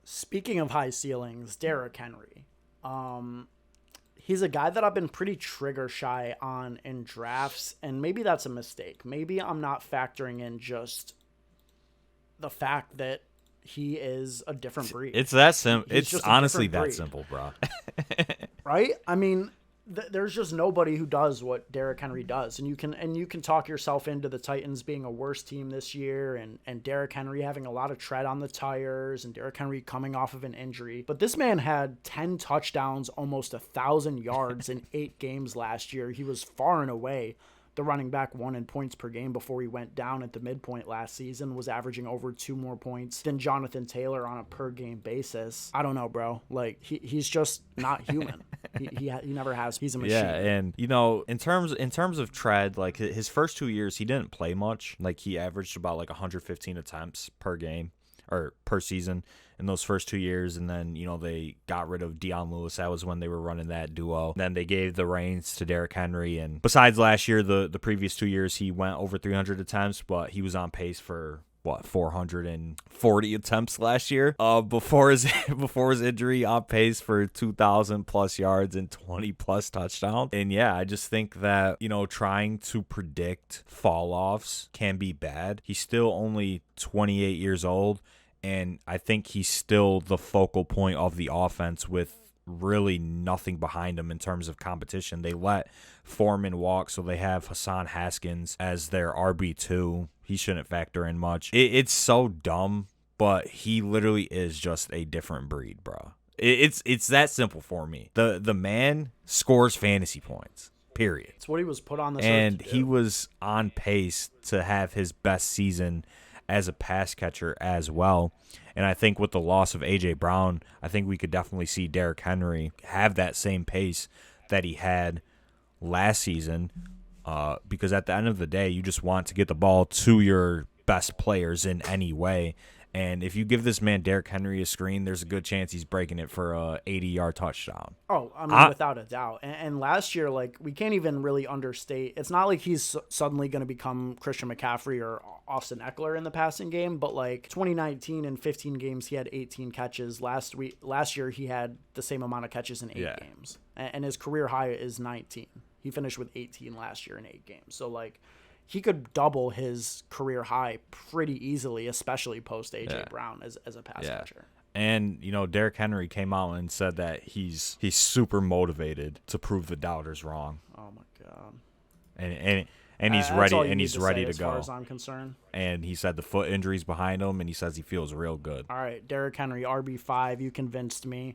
Speaking of high ceilings, Derrick Henry. Um, he's a guy that I've been pretty trigger shy on in drafts, and maybe that's a mistake. Maybe I'm not factoring in just the fact that he is a different breed. It's that simple. He's It's just a honestly different that breed, simple, bro. right? I mean, there's just nobody who does what Derrick Henry does, and you can talk yourself into the Titans being a worse team this year, and Derrick Henry having a lot of tread on the tires, and Derrick Henry coming off of an injury. But this man had 10 touchdowns, almost 1,000 yards in 8 games last year. He was far and away the running back one in points per game before he went down at the midpoint last season, was averaging over 2 more points than Jonathan Taylor on a per game basis. I don't know, bro. Like he's just not human. he never has. He's a machine. Yeah, and in terms of tread, like his first 2 years, he didn't play much. Like he averaged about like 115 attempts per game or per season in those first 2 years, and then they got rid of Deion Lewis. That was when they were running that duo. Then they gave the reins to Derrick Henry, and besides last year, the previous 2 years he went over 300 attempts, but he was on pace for 440 attempts last year. Before his before his injury, on pace for 2,000 plus yards and 20 plus touchdowns. And yeah, I just think that trying to predict fall offs can be bad. He's still only 28 years old, and I think he's still the focal point of the offense with really nothing behind him in terms of competition. They let Foreman walk, so they have Hassan Haskins as their RB2. He shouldn't factor in much. It's so dumb, but he literally is just a different breed, bro. It's that simple for me. The man scores fantasy points, period. It's what he was put on this And earth to he do. was on pace to have his best season as a pass catcher as well. And I think with the loss of A.J. Brown, I think we could definitely see Derrick Henry have that same pace that he had last season, because at the end of the day, you just want to get the ball to your best players in any way. And if you give this man Derrick Henry a screen, there's a good chance he's breaking it for a 80-yard touchdown. Oh, I mean, without a doubt. And last year, like, we can't even really understate. It's not like he's suddenly going to become Christian McCaffrey or Austin Eckler in the passing game, but like 2019 in 15 games, he had 18 catches. Last year, he had the same amount of catches in 8 games, and his career high is 19. He finished with 18 last year in 8 games. So like, he could double his career high pretty easily, especially post A.J. Brown as a pass catcher. And, Derrick Henry came out and said that he's super motivated to prove the doubters wrong. Oh, my God. And he's That's ready all you and need he's to ready say to as go. far as I'm concerned. And he said the foot injury's behind him, and he says he feels real good. All right, Derrick Henry, RB5, you convinced me.